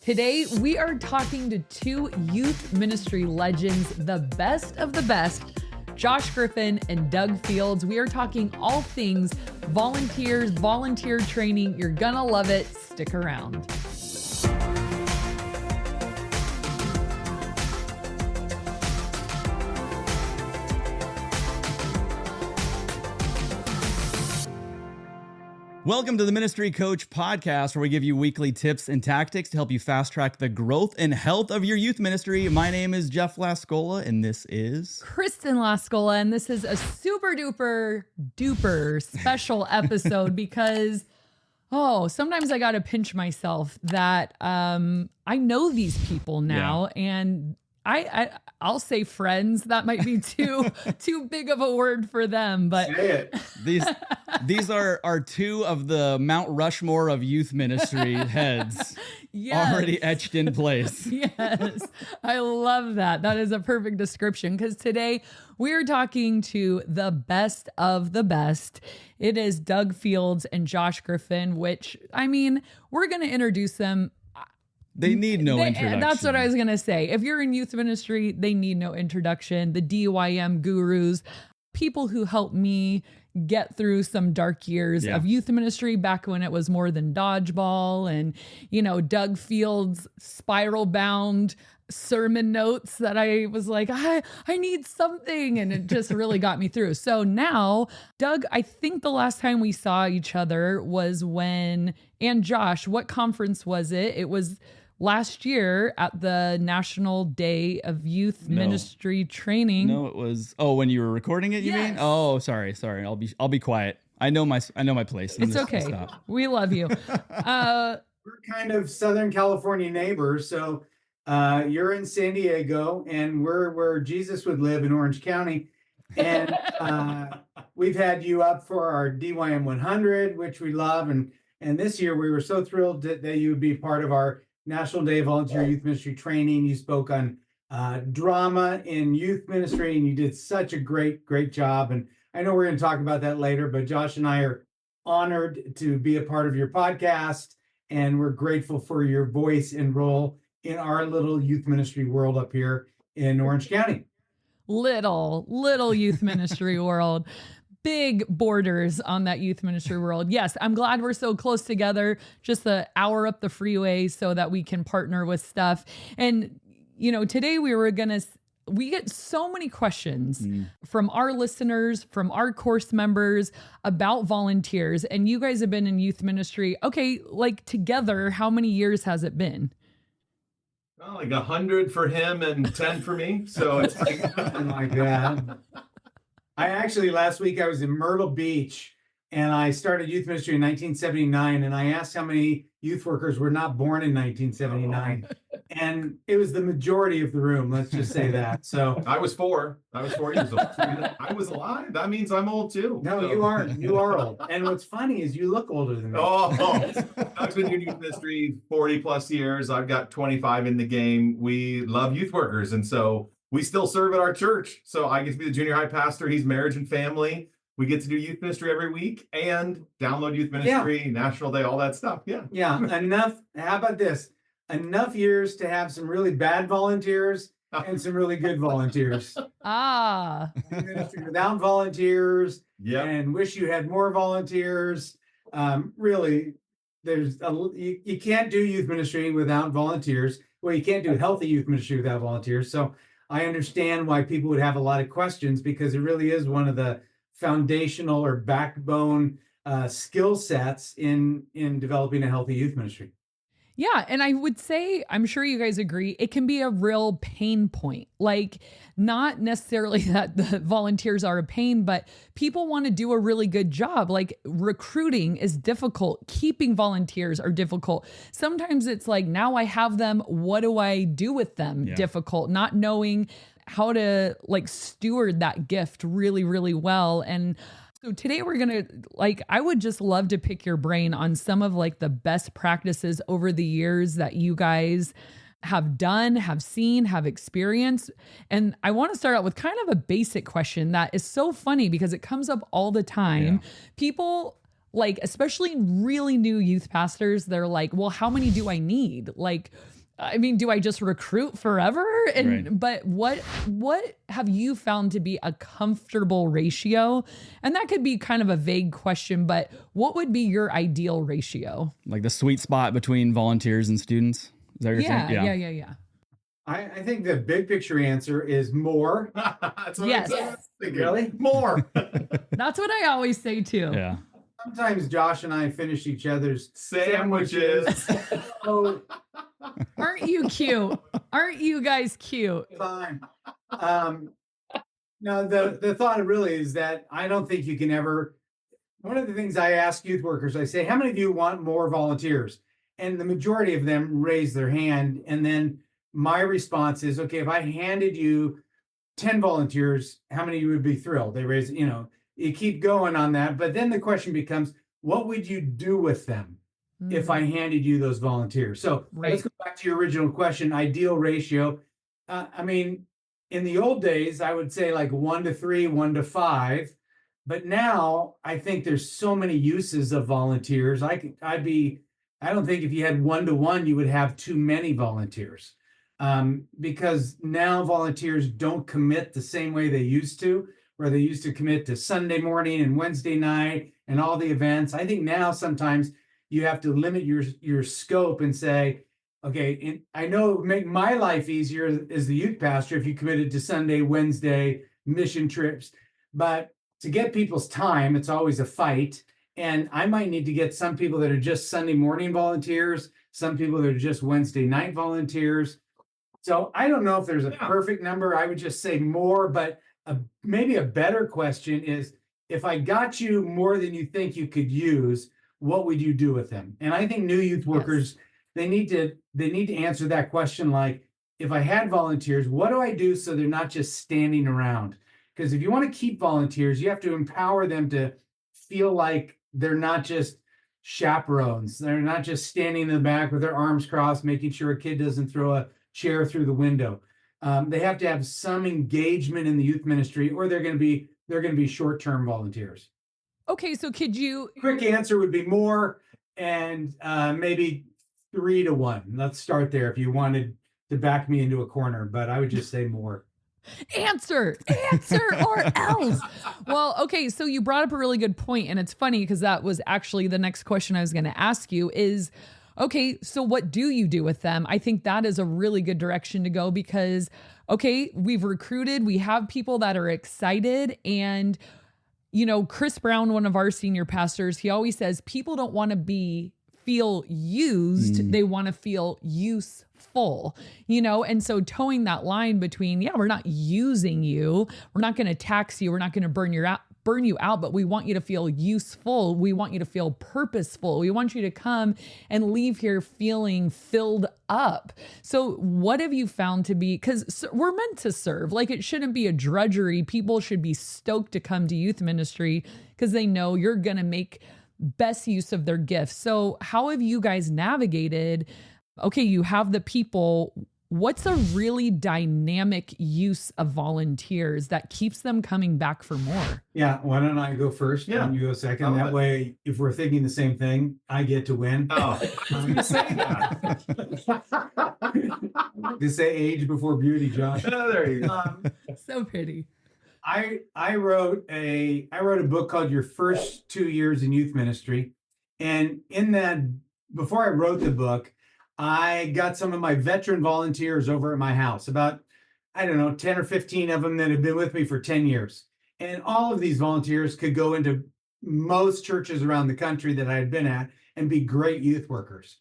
Today, we are talking to two youth ministry legends, the best of the best, Josh Griffin and Doug Fields. We are talking all things volunteers, volunteer training. You're gonna love it. Stick around. Welcome to the Ministry Coach Podcast, where we give you weekly tips and tactics to help you fast track the growth and health of your youth ministry. My name is Jeff Lascola, and this is Kristen Lascola, and this is a super duper special episode because, sometimes I got to pinch myself that I know these people now, and I'll say friends. That might be too big of a word for them, but say it. These are two of the Mount Rushmore of youth ministry heads. Yes. Already etched in place. Yes, I love that. That is a perfect description because today we're talking to the best of the best. It is Doug Fields and Josh Griffin, which, I mean, we're going to introduce them. They need no introduction. That's what I was going to say. If you're in youth ministry, they need no introduction. The DYM gurus, people who helped me get through some dark years of youth ministry back when it was more than dodgeball, and, Doug Fields' spiral bound sermon notes that I was like, I need something. And it just really got me through. So now, Doug, I think the last time we saw each other was and Josh, what conference was it? It was last year at the National Day of Youth Ministry Training. No, it was. Oh, when you were recording it, you mean? Oh, sorry. I'll be quiet. I know my place. It's okay. We love you. We're kind of Southern California neighbors. So you're in San Diego, and we're where Jesus would live in Orange County. And we've had you up for our DYM 100, which we love. And this year we were so thrilled that you would be part of our National Day of Volunteer Youth Ministry Training. You spoke on drama in youth ministry, and you did such a great job. And I know we're going to talk about that later, but Josh and I are honored to be a part of your podcast, and we're grateful for your voice and role in our little youth ministry world up here in Orange County. Little youth ministry world. Big borders on that youth ministry world. Yes, I'm glad we're so close together, just an hour up the freeway so that we can partner with stuff. And, today we get so many questions from our listeners, from our course members about volunteers. And you guys have been in youth ministry. Okay, like together, how many years has it been? Well, like 100 for him and 10 for me. So it's like, oh my God. Last week I was in Myrtle Beach, and I started youth ministry in 1979. And I asked how many youth workers were not born in 1979. And it was the majority of the room. Let's just say that. So I was 4 years old. I was alive. That means I'm old too. No, so. You aren't. You are old. And what's funny is you look older than me. I've been in youth ministry 40 plus years. I've got 25 in the game. We love youth workers. And so we still serve at our church. So I get to be the junior high pastor. He's marriage and family. We get to do youth ministry every week and download youth ministry, National Day, all that stuff. Yeah. Enough. How about this? Enough years to have some really bad volunteers and some really good volunteers. Ministry without volunteers. And wish you had more volunteers. Really, you can't do youth ministry without volunteers. Well, you can't do healthy youth ministry without volunteers. So I understand why people would have a lot of questions, because it really is one of the foundational or backbone skill sets in developing a healthy youth ministry. Yeah. And I would say, I'm sure you guys agree, it can be a real pain point. Like, not necessarily that the volunteers are a pain, but people want to do a really good job. Like, recruiting is difficult. Keeping volunteers are difficult. Sometimes it's like, now I have them, what do I do with them? Difficult. Not knowing how to steward that gift really, really well. And so today we're going to I would just love to pick your brain on some of the best practices over the years that you guys have done, have seen, have experienced. And I want to start out with kind of a basic question that is so funny because it comes up all the time. People like, especially really new youth pastors, they're like, well, how many do I need? Like, I mean, do I just recruit forever? And but what have you found to be a comfortable ratio? And that could be kind of a vague question, but what would be your ideal ratio? Like the sweet spot between volunteers and students? Is that what you're saying? Yeah. I think the big picture answer is more. That's what Yes. I'm thinking. Really? More. That's what I always say too. Yeah. Sometimes Josh and I finish each other's Sandwiches. Oh, Aren't you cute? Aren't you guys cute? fine. No, the thought really is that I don't think you can ever. One of the things I ask youth workers, I say, how many of you want more volunteers? And the majority of them raise their hand. And then my response is, okay, if I handed you 10 volunteers, how many of you would be thrilled? They raise, you keep going on that. But then the question becomes, what would you do with them if I handed you those volunteers? So let's go back to your original question, ideal ratio. I mean, in the old days, I would say like 1 to 3, 1 to 5. But now I think there's so many uses of volunteers. I don't think if you had 1 to 1, you would have too many volunteers. Because now volunteers don't commit the same way they used to, where they used to commit to Sunday morning and Wednesday night and all the events. I think now sometimes you have to limit your scope and say, okay, and I know it would make my life easier as the youth pastor if you committed to Sunday, Wednesday mission trips, but to get people's time, it's always a fight. And I might need to get some people that are just Sunday morning volunteers, some people that are just Wednesday night volunteers. So I don't know if there's a perfect number. I would just say more, but maybe a better question is, if I got you more than you think you could use, what would you do with them? And I think new youth workers, they need to answer that question like, if I had volunteers, what do I do so they're not just standing around? Because if you want to keep volunteers, you have to empower them to feel like they're not just chaperones. They're not just standing in the back with their arms crossed, making sure a kid doesn't throw a chair through the window. They have to have some engagement in the youth ministry, or they're going to be short-term volunteers. Okay, so could you? Quick answer would be more, and maybe 3 to 1. Let's start there if you wanted to back me into a corner, but I would just say more. Answer or else. Well, okay, so you brought up a really good point, and it's funny because that was actually the next question I was going to ask you is, okay, so what do you do with them? I think that is a really good direction to go because, okay, we've recruited, we have people that are excited, and Chris Brown, one of our senior pastors, he always says people don't want to feel used, they want to feel useful, and so towing that line between, we're not using you, we're not going to tax you, we're not going to burn you out, but we want you to feel useful. We want you to feel purposeful. We want you to come and leave here feeling filled up. So what have you found to be, because we're meant to serve, like it shouldn't be a drudgery. People should be stoked to come to youth ministry because they know you're going to make best use of their gifts. So how have you guys navigated? Okay, you have the people. What's a really dynamic use of volunteers that keeps them coming back for more? Yeah, why don't I go first and you go second? That way, if we're thinking the same thing, I get to win. Oh, I was going to say that. To say age before beauty, Josh. Oh, there you go. So pretty. I wrote a book called Your First 2 Years in Youth Ministry. And in that, before I wrote the book, I got some of my veteran volunteers over at my house, about, 10 or 15 of them that have been with me for 10 years. And all of these volunteers could go into most churches around the country that I had been at and be great youth workers.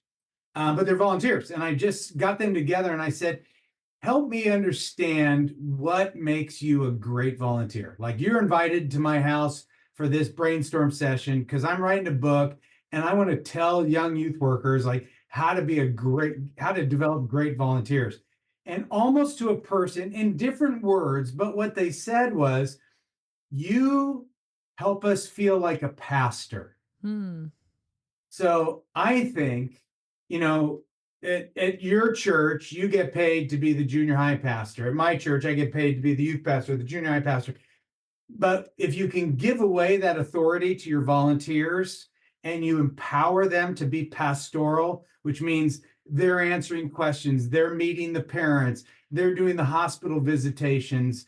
But they're volunteers. And I just got them together and I said, help me understand what makes you a great volunteer. Like, you're invited to my house for this brainstorm session because I'm writing a book and I want to tell young youth workers like how to develop great volunteers. And almost to a person in different words, but what they said was, you help us feel like a pastor. So I think, at your church, you get paid to be the junior high pastor. At my church, I get paid to be the youth pastor, the junior high pastor. But if you can give away that authority to your volunteers and you empower them to be pastoral, which means they're answering questions, they're meeting the parents, they're doing the hospital visitations,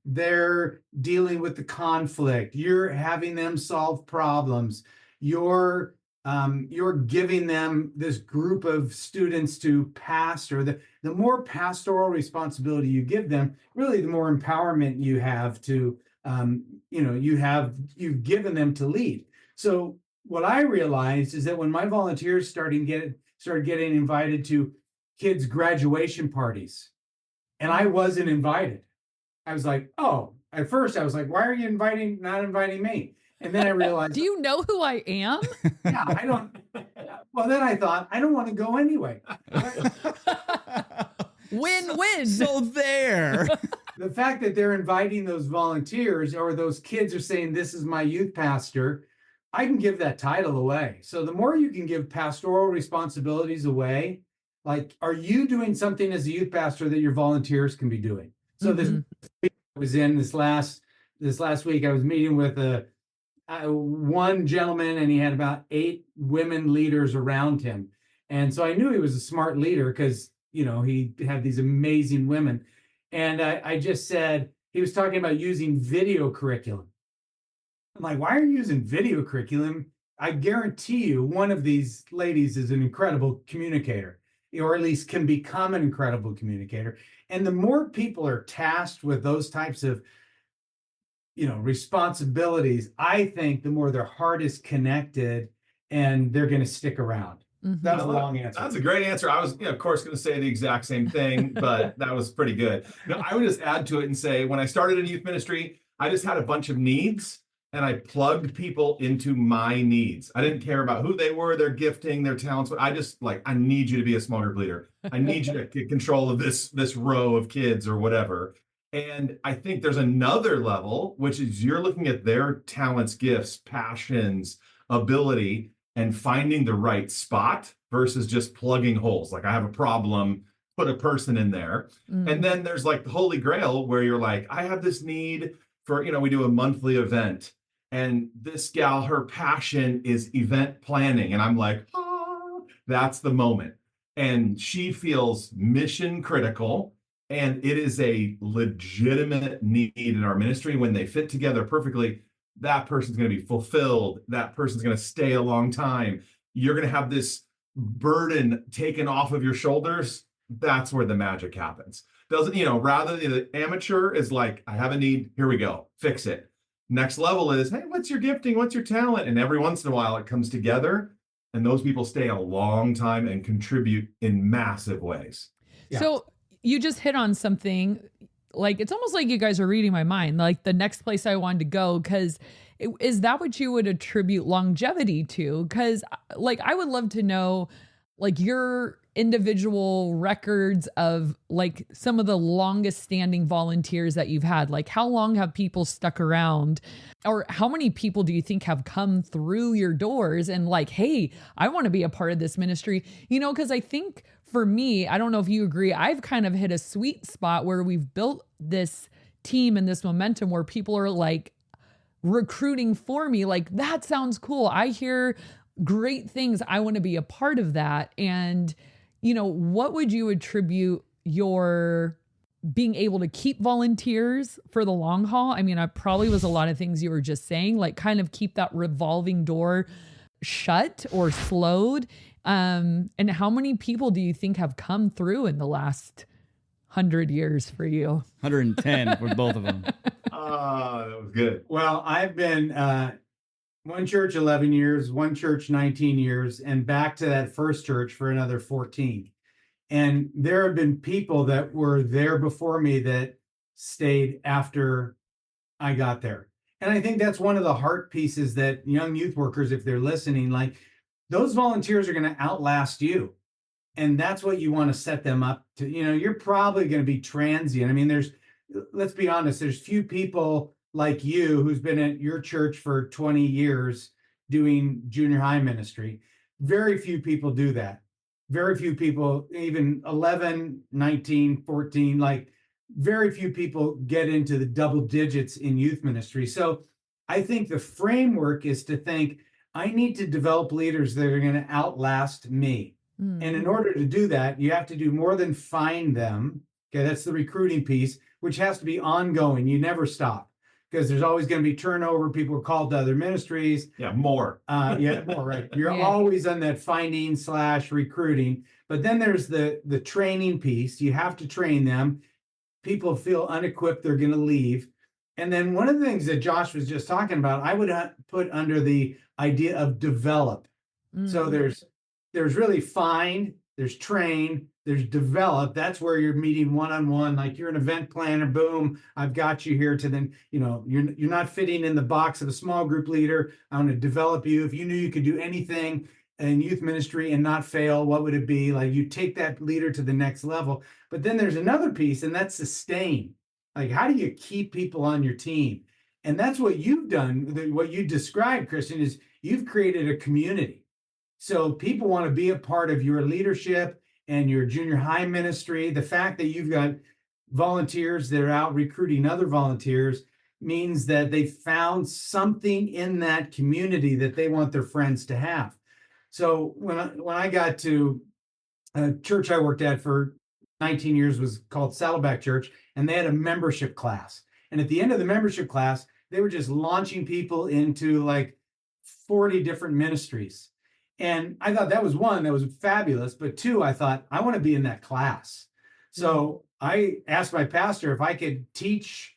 they're dealing with the conflict, you're having them solve problems, you're giving them this group of students to pastor. The more pastoral responsibility you give them, really the more empowerment you have to, you've given them to lead. So what I realized is that when my volunteers started getting invited to kids' graduation parties, and I wasn't invited, I was like, oh, at first I was like, why are you not inviting me? And then I realized, do you know who I am? Yeah, I don't. Well, then I thought, I don't want to go anyway. Win-win. So there. The fact that they're inviting those volunteers, or those kids are saying, this is my youth pastor, I can give that title away. So the more you can give pastoral responsibilities away, like, are you doing something as a youth pastor that your volunteers can be doing? So this week I was in this last week, I was meeting with one gentleman, and he had about 8 women leaders around him. And so I knew he was a smart leader because, he had these amazing women. And I just said, he was talking about using video curriculum. I'm like, why are you using video curriculum? I guarantee you one of these ladies is an incredible communicator, or at least can become an incredible communicator. And the more people are tasked with those types of responsibilities, I think the more their heart is connected and they're going to stick around. That's a long answer. That's a great answer. I was, of course, going to say the exact same thing, but that was pretty good. I would just add to it and say, when I started in youth ministry, I just had a bunch of needs, and I plugged people into my needs. I didn't care about who they were, their gifting, their talents. But I just I need you to be a small group leader. I need you to get control of this row of kids or whatever. And I think there's another level, which is you're looking at their talents, gifts, passions, ability, and finding the right spot versus just plugging holes. Like, I have a problem, put a person in there. And then there's the Holy Grail where you're like, I have this need for, we do a monthly event, and this gal, her passion is event planning. And I'm like, that's the moment. And she feels mission critical. And it is a legitimate need in our ministry. When they fit together perfectly, that person's going to be fulfilled. That person's going to stay a long time. You're going to have this burden taken off of your shoulders. That's where the magic happens. Rather than the amateur is like, I have a need, here we go, fix it. Next level is, hey, what's your gifting? What's your talent? And every once in a while it comes together, and those people stay a long time and contribute in massive ways. Yeah. So you just hit on something, it's almost like you guys are reading my mind, the next place I wanted to go, because is that what you would attribute longevity to? Because I would love to know your individual records of some of the longest standing volunteers that you've had. How long have people stuck around, or how many people do you think have come through your doors and hey, I want to be a part of this ministry? Because I think for me, I don't know if you agree, I've kind of hit a sweet spot where we've built this team and this momentum where people are recruiting for me. That sounds cool. I hear great things. I want to be a part of that. And, what would you attribute your being able to keep volunteers for the long haul? I mean, I probably was a lot of things you were just saying, kind of keep that revolving door shut or slowed. And how many people do you think have come through in the last 100 years for you? 110 for both of them. That was good. Well, I've been one church 11 years, one church 19 years, and back to that first church for another 14. And there have been people that were there before me that stayed after I got there. And I think that's one of the heart pieces that young youth workers, if they're listening, those volunteers are going to outlast you. And that's what you want to set them up to. You're probably going to be transient. I mean, let's be honest, there's few people like you who's been at your church for 20 years doing junior high ministry. Very few people do that. Very few people, even 11, 19, 14, very few people get into the double digits in youth ministry. So I think the framework is to think, I need to develop leaders that are going to outlast me. And in order to do that, you have to do more than find them. Okay, that's the recruiting piece, which has to be ongoing. You never stop because there's always going to be turnover. People are called to other ministries. Yeah, more. More, right. You're Yeah. always on that finding / recruiting. But then there's the training piece. You have to train them. People feel unequipped, they're going to leave. And then one of the things that Josh was just talking about, I would put under the idea of develop. So there's really find, there's train, there's develop. That's where you're meeting one-on-one, like you're an event planner, boom, I've got you here to then, you're not fitting in the box of a small group leader. I want to develop you. If you knew you could do anything in youth ministry and not fail, what would it be? Like you take that leader to the next level. But then there's another piece, and that's sustain. Like, how do you keep people on your team? And that's what you've done. What you described, Christian, is you've created a community. So people want to be a part of your leadership and your junior high ministry. The fact that you've got volunteers that are out recruiting other volunteers means that they found something in that community that they want their friends to have. So when I got to a church I worked at for 19 years was called Saddleback Church, and they had a membership class. And at the end of the membership class, they were just launching people into like 40 different ministries. And I thought that was fabulous. But two, I thought, I want to be in that class. So I asked my pastor if I could teach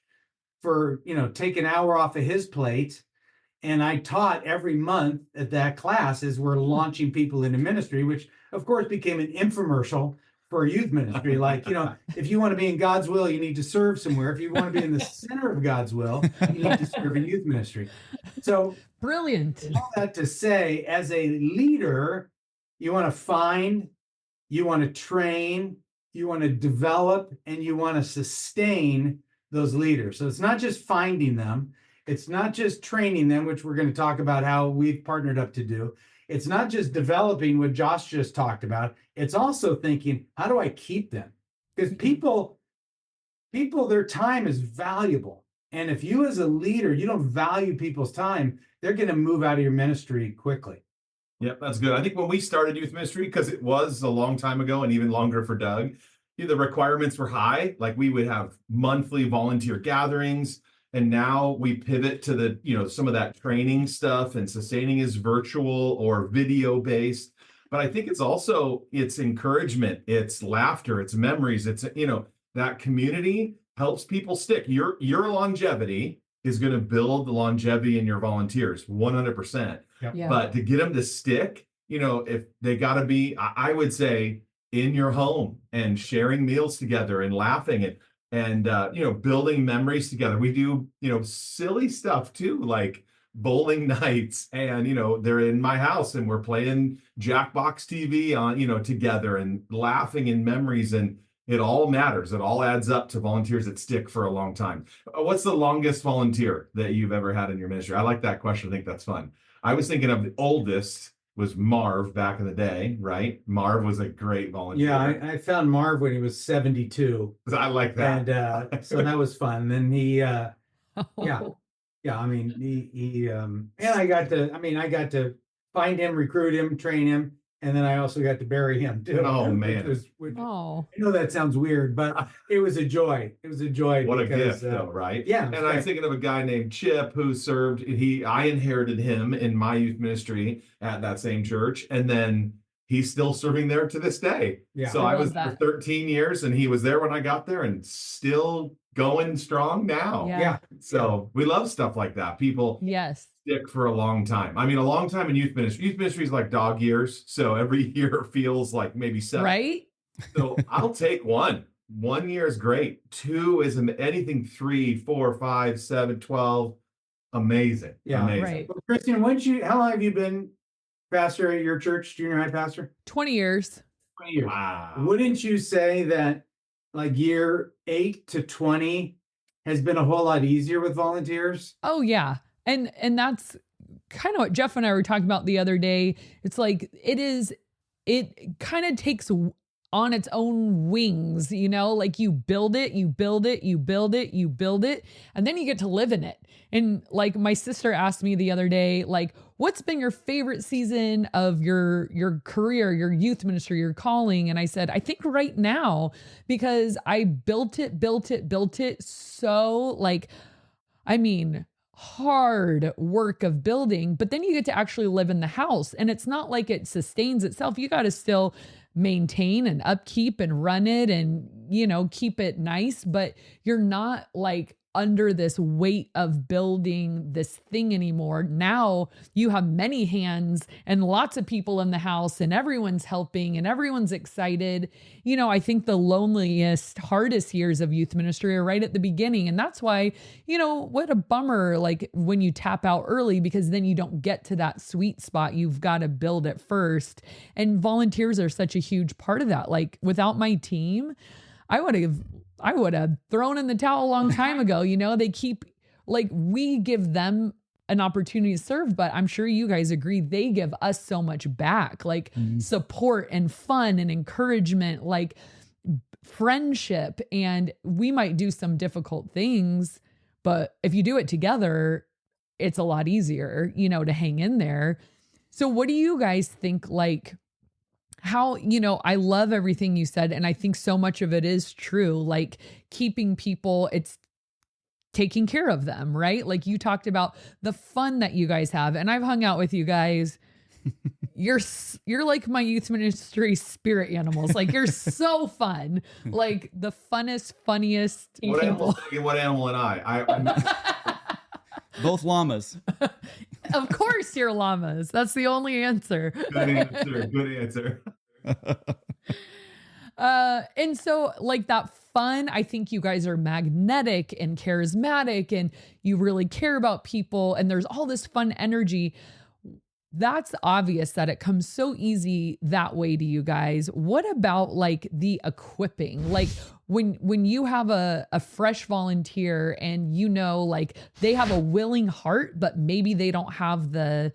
for, take an hour off of his plate. And I taught every month at that class as we're launching people into ministry, which of course became an infomercial for youth ministry. Like, if you want to be in God's will, you need to serve somewhere. If you want to be in the center of God's will, you need to serve in youth ministry. So brilliant. All that to say, as a leader, you want to find, you want to train, you want to develop, and you want to sustain those leaders. So it's not just finding them. It's not just training them, which we're going to talk about how we've partnered up to do. It's not just developing what Josh just talked about. It's also thinking, how do I keep them? Because people, their time is valuable. And if you as a leader, you don't value people's time, they're going to move out of your ministry quickly. Yep, that's good. I think when we started youth ministry, because it was a long time ago and even longer for Doug, the requirements were high. Like we would have monthly volunteer gatherings. And now we pivot to the, some of that training stuff, and sustaining is virtual or video based. But I think it's encouragement, it's laughter, it's memories, it's, that community helps people stick. Your longevity is going to build the longevity in your volunteers 100%. Yep. Yeah. But to get them to stick, if they got to be, I would say, in your home and sharing meals together and laughing and building memories together. We do, silly stuff too, like bowling nights, and, they're in my house and we're playing Jackbox TV on, together and laughing in memories, and it all matters. It all adds up to volunteers that stick for a long time. What's the longest volunteer that you've ever had in your ministry? I like that question. I think that's fun. I was thinking of the oldest was Marv back in the day, right? Marv was a great volunteer. Yeah, I found Marv when he was 72. I like that. And so that was fun. Then he, I mean, and I got to find him, recruit him, train him. And then I also got to bury him too. Oh, man. Oh, I know that sounds weird, but it was a joy. It was a joy. What a gift, though, right? Yeah. And I'm thinking of a guy named Chip who served. I inherited him in my youth ministry at that same church, and then he's still serving there to this day. Yeah. So I was that. there 13 years, and he was there when I got there, and still going strong now. Yeah. So we love stuff like that. People yes. stick for a long time. I mean, a long time in youth ministry. Youth ministry is like dog years. So every year feels like maybe 7. Right? So I'll take 1. 1 year is great. 2 is anything 3, 4, 5, 7, 12. Amazing. Yeah. Amazing. Right. Well, Christian, how long have you been pastor at your church, junior high pastor? 20 years. 20 years. Wow. Wouldn't you say that like year 8 to 20 has been a whole lot easier with volunteers? Oh yeah. And that's kind of what Jeff and I were talking about the other day. It's like it kind of takes on its own wings, you know, like you build it, you build it, you build it, you build it, and then you get to live in it. And like my sister asked me the other day, like, what's been your favorite season of your career, your youth ministry, your calling? And I said, I think right now, because I built it. So like, I mean, hard work of building, but then you get to actually live in the house, and it's not like it sustains itself. You got to still maintain and upkeep and run it and, you know, keep it nice, but you're not like under this weight of building this thing anymore. Now you have many hands and lots of people in the house, and everyone's helping and everyone's excited. You know, I think the loneliest, hardest years of youth ministry are right at the beginning. And that's why, you know, what a bummer, like when you tap out early, because then you don't get to that sweet spot. You've got to build it first. And volunteers are such a huge part of that. Like without my team, I would have thrown in the towel a long time ago. You know, they keep, like, we give them an opportunity to serve, but I'm sure you guys agree, they give us so much back, like support and fun and encouragement, like friendship. And we might do some difficult things, but if you do it together, it's a lot easier, you know, to hang in there. So what do you guys think, like, how, you know, I love everything you said, and I think so much of it is true, like keeping people, it's taking care of them, right? Like you talked about the fun that you guys have, and I've hung out with you guys. You're like my youth ministry spirit animals. Like you're so fun, like the funnest, funniest people. What animal and I Both llamas. Of course you're llamas. That's the only answer. Good answer. Good answer. And so like that fun, I think you guys are magnetic and charismatic, and you really care about people, and there's all this fun energy. That's obvious that it comes so easy that way to you guys. What about like the equipping? Like when you have a fresh volunteer and you know, like they have a willing heart, but maybe they don't have the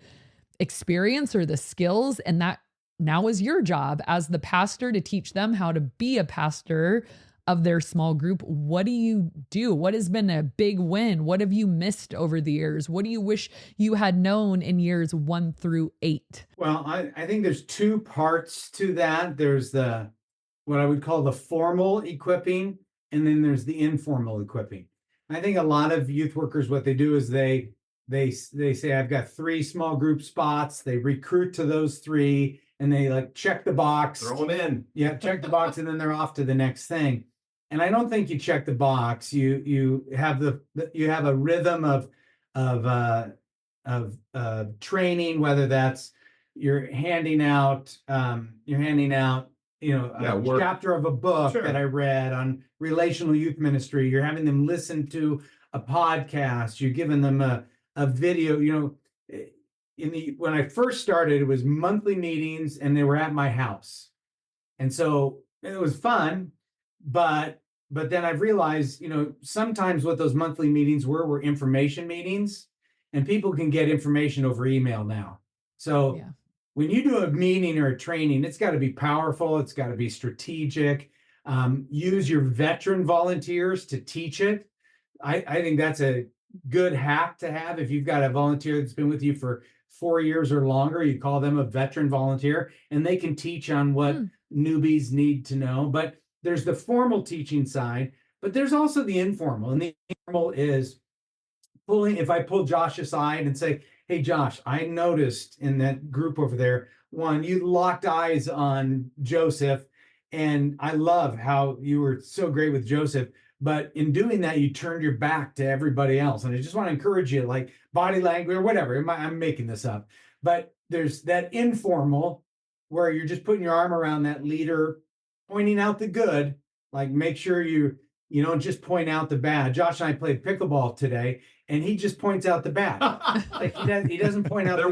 experience or the skills, and that now is your job as the pastor to teach them how to be a pastor of their small group. What do you do? What has been a big win? What have you missed over the years? What do you wish you had known in years 1 through 8? Well, I think there's two parts to that. There's what I would call the formal equipping, and then there's the informal equipping. I think a lot of youth workers, what they do is they say, I've got 3 small group spots. They recruit to those 3, and they like check the box. Throw them in. Yeah, check the box, and then they're off to the next thing. And I don't think you check the box. You have a rhythm of training, whether that's you're handing out a chapter of a book that I read on relational youth ministry. You're having them listen to a podcast. You're giving them a video. You know, when I first started, it was monthly meetings, and they were at my house, and so it was fun. But then I've realized, you know, sometimes what those monthly meetings were information meetings, and people can get information over email now. So when you do a meeting or a training, it's got to be powerful. It's got to be strategic. Use your veteran volunteers to teach it. I think that's a good hack to have. If you've got a volunteer that's been with you for 4 years or longer, you call them a veteran volunteer, and they can teach on what newbies need to know. But there's the formal teaching side, but there's also the informal. And the informal is if I pull Josh aside and say, hey, Josh, I noticed in that group over there, you locked eyes on Joseph, and I love how you were so great with Joseph. But in doing that, you turned your back to everybody else. And I just want to encourage you, like body language or whatever. I'm making this up. But there's that informal where you're just putting your arm around that leader, pointing out the good, like make sure you don't just point out the bad. Josh and I played pickleball today, and he just points out the bad. Like he doesn't point out there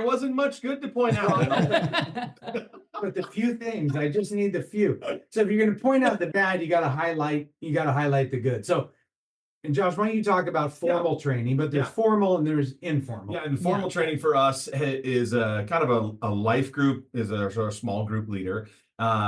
wasn't much good to point out. But the few things, I just need the few. So if you're going to point out the bad, you got to highlight the good. So, and Josh, why don't you talk about formal training? But there's formal and there's informal. Yeah, and formal training for us is kind of a life group, is our small group leader.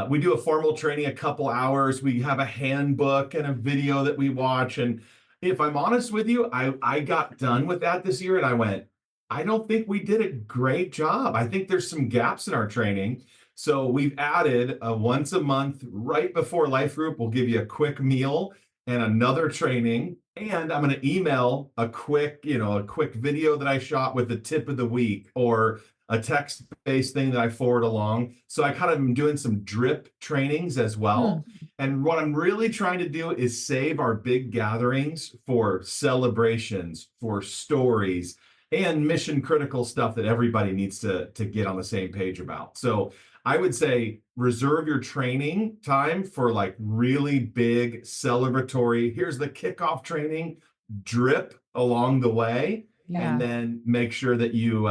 We do a formal training, a couple hours. We have a handbook and a video that we watch. And if I'm honest with you, I got done with that this year and I went, I don't think we did a great job. I think there's some gaps in our training. So we've added a once a month, right before Life Group, we'll give you a quick meal and another training. And I'm going to email a quick video that I shot with the tip of the week or a text-based thing that I forward along. So I kind of am doing some drip trainings as well. And what I'm really trying to do is save our big gatherings for celebrations, for stories, and mission critical stuff that everybody needs to get on the same page about. So I would say reserve your training time for like really big celebratory, here's the kickoff training, drip along the way. Yeah. And then make sure that you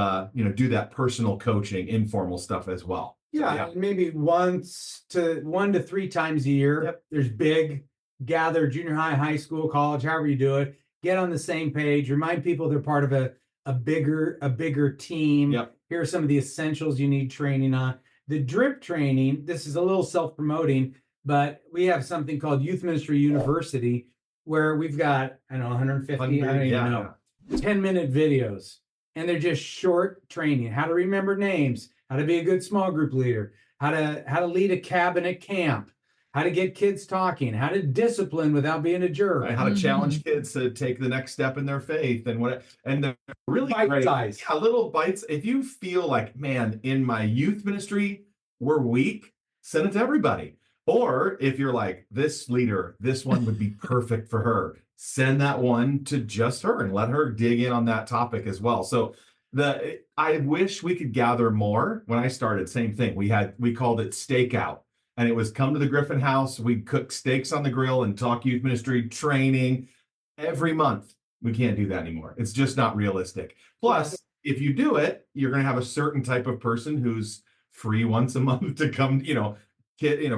do that personal coaching, informal stuff as well. Yeah, and maybe 1 to 3 times a year. Yep. There's big gather, junior high, high school, college, however you do it. Get on the same page. Remind people they're part of a bigger team. Yep. Here are some of the essentials you need training on. The drip training, this is a little self-promoting, but we have something called Youth Ministry University where we've got, 150, I don't even know, 10-minute videos. And they're just short training, how to remember names, how to be a good small group leader, how to lead a cabinet camp, how to get kids talking, how to discipline without being a jerk. Right, how to challenge kids to take the next step in their faith and they're really great. Bite-sized. Yeah, little bites. If you feel like, man, in my youth ministry, we're weak, send it to everybody. Or if you're like, this leader, this one would be perfect for her, send that one to just her and let her dig in on that topic as well. So I wish we could gather more. When I started, same thing. We called it Stakeout. And it was come to the Griffin house. We'd cook steaks on the grill and talk youth ministry training every month. We can't do that anymore. It's just not realistic. Plus, if you do it, you're going to have a certain type of person who's free once a month to come,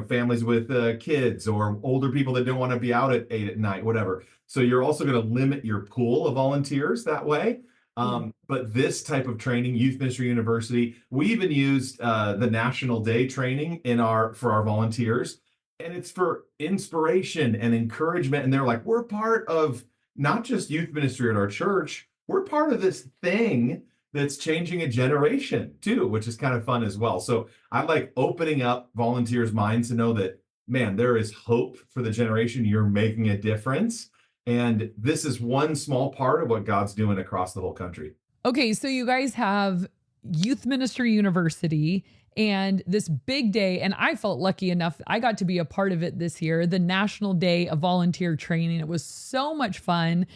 families with kids or older people that don't want to be out at 8 at night, whatever. So you're also going to limit your pool of volunteers that way. But this type of training, Youth Ministry University, we even used the National Day training for our volunteers, and it's for inspiration and encouragement. And they're like, we're part of not just youth ministry at our church, we're part of this thing that's changing a generation too, which is kind of fun as well. So I like opening up volunteers' minds to know that, man, there is hope for the generation. You're making a difference. And this is one small part of what God's doing across the whole country. Okay, so you guys have Youth Ministry University and this big day, and I felt lucky enough, I got to be a part of it this year, the National Day of Volunteer Training. It was so much fun.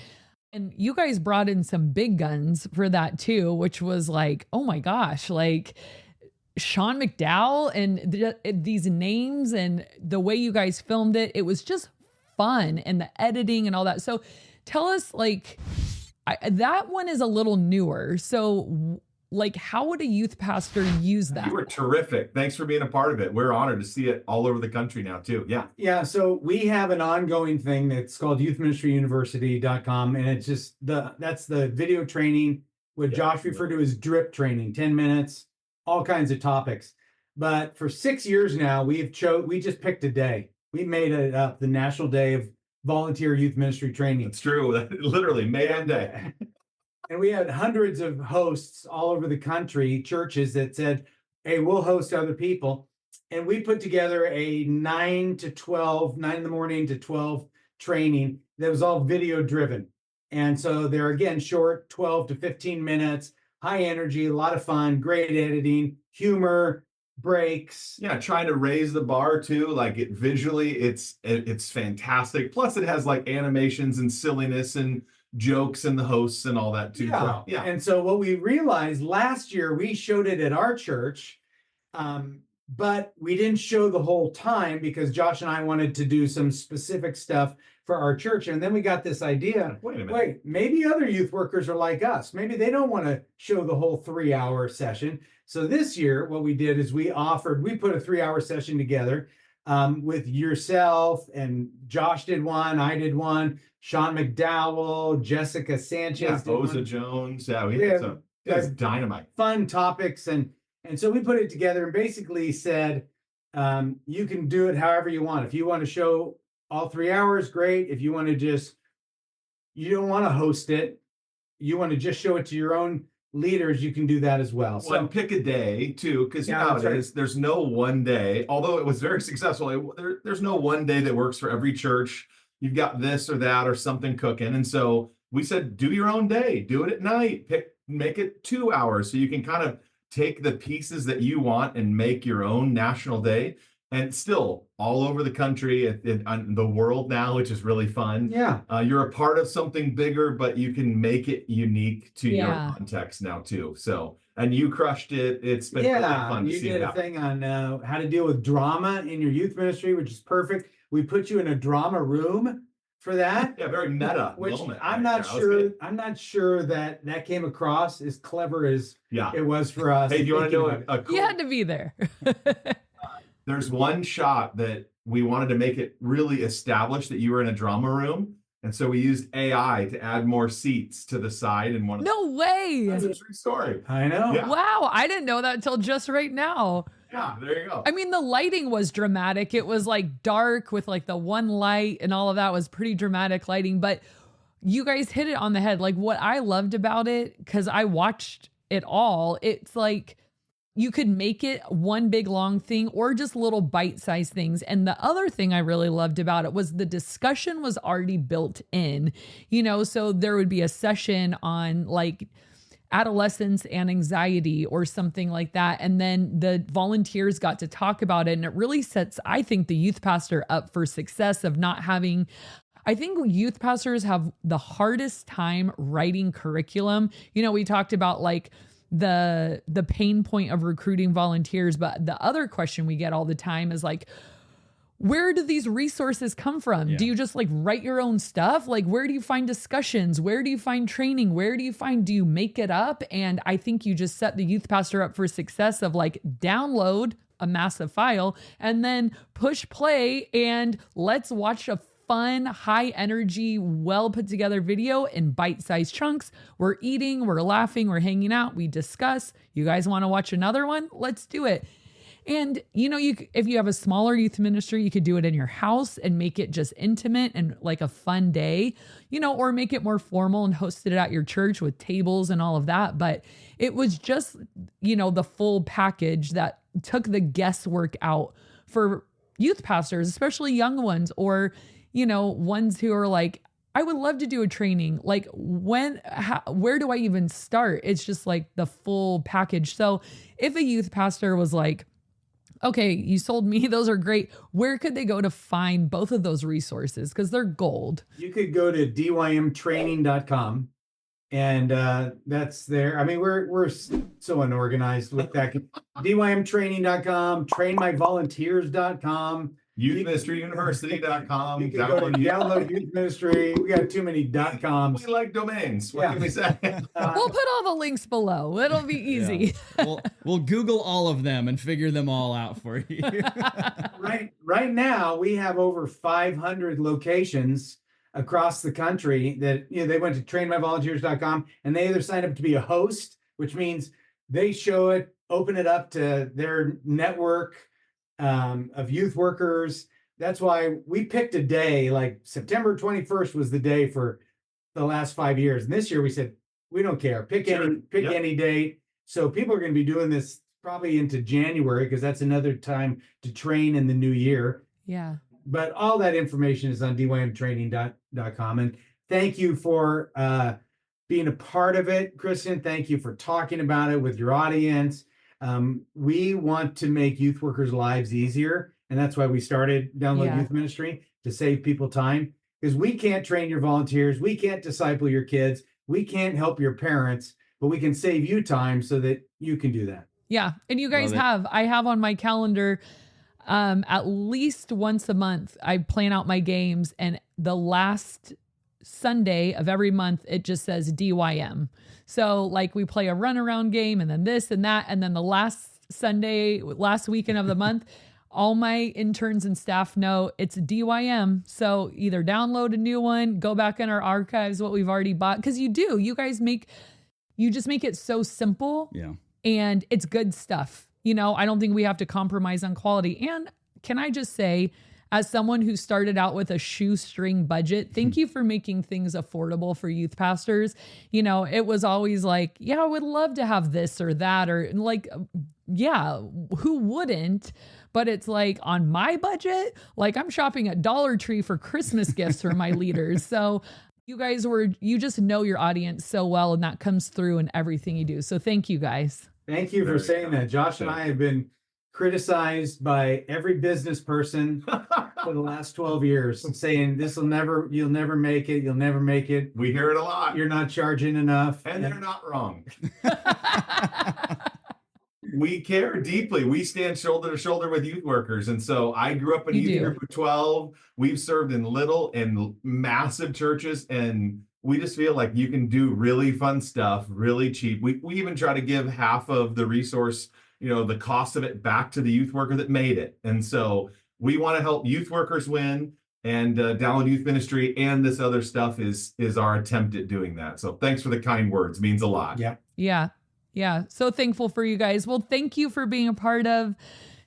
And you guys brought in some big guns for that too, which was like, oh my gosh, like Sean McDowell and these names and the way you guys filmed it, it was just fun, and the editing and all that. So tell us, like, that one is a little newer. So like, how would a youth pastor use that? You were terrific. Thanks for being a part of it. We're honored to see it all over the country now too. Yeah. Yeah. So we have an ongoing thing that's called youthministryuniversity.com. And it's just that's the video training, what Josh referred to as drip training, 10 minutes, all kinds of topics. But for 6 years now, we just picked a day. We made it up, the National Day of Volunteer Youth Ministry Training. It's true. Literally made a day. And we had hundreds of hosts all over the country, churches that said, hey, we'll host other people. And we put together a 9 in the morning to 12 training that was all video driven. And so they're, again, short, 12 to 15 minutes, high energy, a lot of fun, great editing, humor, breaks. Yeah, trying to raise the bar too. Like visually, it's fantastic. Plus, it has like animations and silliness and jokes and the hosts and all that too. Yeah. Yeah. And so what we realized last year, we showed it at our church, but we didn't show the whole time because Josh and I wanted to do some specific stuff for our church. And then we got this idea, wait, maybe other youth workers are like us. Maybe they don't want to show the whole 3-hour session. So this year, what we did is we put a 3-hour session together with yourself, and Josh did one, I did one, Sean McDowell, Jessica Sanchez, Oza Jones. Yeah, we had some dynamite fun topics. And so we put it together and basically said, You can do it however you want. If you want to show all 3 hours, great. If you want to you don't want to host it, you want to just show it to your own leaders, you can do that as well. So pick a day too, because nowadays there's no one day, although it was very successful, there's no one day that works for every church. You've got this or that or something cooking. And so we said, do your own day, do it at night, make it 2 hours so you can kind of take the pieces that you want and make your own national day. And still all over the country and the world now, which is really fun. Yeah. You're a part of something bigger, but you can make it unique to your context now too. So, and you crushed it. It's been really fun to see. You did a thing on how to deal with drama in your youth ministry, which is perfect. We put you in a drama room for that. Yeah, very meta which moment. I'm not sure that came across as clever as it was for us. Hey, do you want to know a cool... You had to be there. There's one shot that we wanted to make it really establish that you were in a drama room. And so we used AI to add more seats to the side. And No way. That's a true story. I know. Yeah. Wow. I didn't know that until just right now. Yeah, there you go. I mean, the lighting was dramatic. It was like dark with like the one light and all of that was pretty dramatic lighting. But you guys hit it on the head. Like what I loved about it, because I watched it all, it's like, you could make it one big long thing or just little bite-sized things. And the other thing I really loved about it was the discussion was already built in, so there would be a session on like adolescence and anxiety or something like that. And then the volunteers got to talk about it. And it really sets, I think, the youth pastor up for success of not having, I think youth pastors have the hardest time writing curriculum. We talked about like the pain point of recruiting volunteers. But the other question we get all the time is like, where do these resources come from? Yeah. Do you just like write your own stuff? Like, where do you find discussions? Where do you find training? Do you make it up? And I think you just set the youth pastor up for success of like download a massive file and then push play and let's watch a fun, high energy, well put together video in bite-sized chunks. We're eating, we're laughing, we're hanging out, we discuss. You guys want to watch another one? Let's do it. And if you have a smaller youth ministry, you could do it in your house and make it just intimate and like a fun day, or make it more formal and host it at your church with tables and all of that. But it was just, the full package that took the guesswork out for youth pastors, especially young ones, or ones who are like, I would love to do a training. Like where do I even start? It's just like the full package. So if a youth pastor was like, okay, you sold me, those are great, where could they go to find both of those resources? Because they're gold. You could go to dymtraining.com and that's there. I mean, we're so unorganized with that. dymtraining.com, trainmyvolunteers.com. Youthministryuniversity.com. You can go to download youth ministry. We got too many .coms. We like domains. What can we say? We'll put all the links below. It'll be easy. Yeah. We'll Google all of them and figure them all out for you. Right now, we have over 500 locations across the country that they went to trainmyvolunteers.com and they either signed up to be a host, which means they show it, open it up to their network of youth workers. That's why we picked a day, like September 21st was the day for the last 5 years. And this year we said, we don't care. Pick any date. So people are going to be doing this probably into January because that's another time to train in the new year. Yeah. But all that information is on dymtraining.com. And thank you for being a part of it, Kristen. Thank you for talking about it with your audience. We want to make youth workers' lives easier. And that's why we started Download Youth Ministry, to save people time. Because we can't train your volunteers. We can't disciple your kids. We can't help your parents, but we can save you time so that you can do that. Yeah. And you guys I have on my calendar, at least once a month, I plan out my games, and the last Sunday of every month, it just says DYM. So like we play a runaround game and then this and that. And then the last weekend of the month, all my interns and staff know it's DYM. So either download a new one, go back in our archives, what we've already bought. Cause you guys you just make it so simple. Yeah. And it's good stuff. I don't think we have to compromise on quality. And can I just say, as someone who started out with a shoestring budget, thank you for making things affordable for youth pastors. It was always like, yeah, I would love to have this or that, or like, yeah, who wouldn't? But it's like on my budget, like I'm shopping at Dollar Tree for Christmas gifts for my leaders. So you just know your audience so well, and that comes through in everything you do. So thank you guys. Thank you for saying that. Josh and I have been criticized by every business person for the last 12 years saying you'll never make it. You'll never make it. We hear it a lot. You're not charging enough. And they're not wrong. We care deeply. We stand shoulder to shoulder with youth workers. And so I grew up in a youth group of 12. We've served in little and massive churches, and we just feel like you can do really fun stuff, really cheap. We even try to give half of the resource, the cost of it back to the youth worker that made it. And so we want to help youth workers win, and Download Youth Ministry and this other stuff is our attempt at doing that. So thanks for the kind words. It means a lot. Yeah. Yeah. Yeah. So thankful for you guys. Well, thank you for being a part of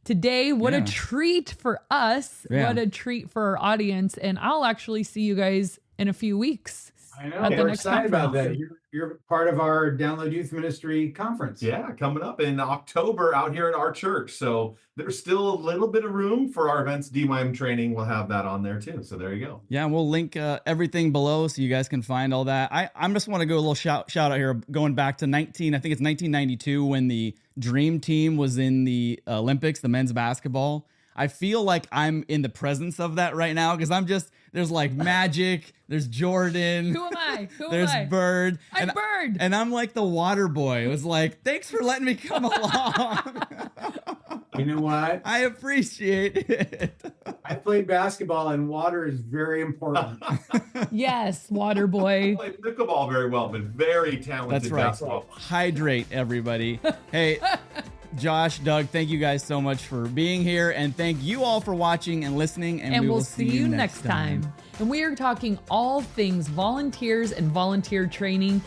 today. What a treat for us. Yeah. What a treat for our audience. And I'll actually see you guys in a few weeks. I know. We're excited about that. You're part of our Download Youth Ministry conference. Yeah, coming up in October out here at our church. So there's still a little bit of room for our events. DYM training, we'll have that on there too. So there you go. Yeah, we'll link everything below so you guys can find all that. I just want to go a little shout out here, going back to I think it's 1992 when the Dream Team was in the Olympics, the men's basketball. I feel like I'm in the presence of that right now because there's like Magic, there's Jordan. Who am I? There's Bird. I'm Bird. And I'm like the water boy. It was like, thanks for letting me come along. You know what? I appreciate it. I played basketball, and water is very important. Yes, water boy. Played pickleball very well, but very talented. That's right. Basketball. Hydrate, everybody. Hey, Josh, Doug, thank you guys so much for being here. And thank you all for watching and listening. And we will see you next time. And we are talking all things volunteers and volunteer training.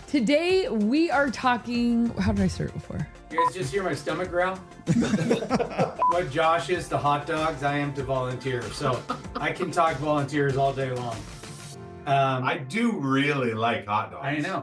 Today, we are talking, how did I start before? You guys just hear my stomach growl? What Josh is to hot dogs, I am to volunteers. So I can talk volunteers all day long. I do really like hot dogs. I know.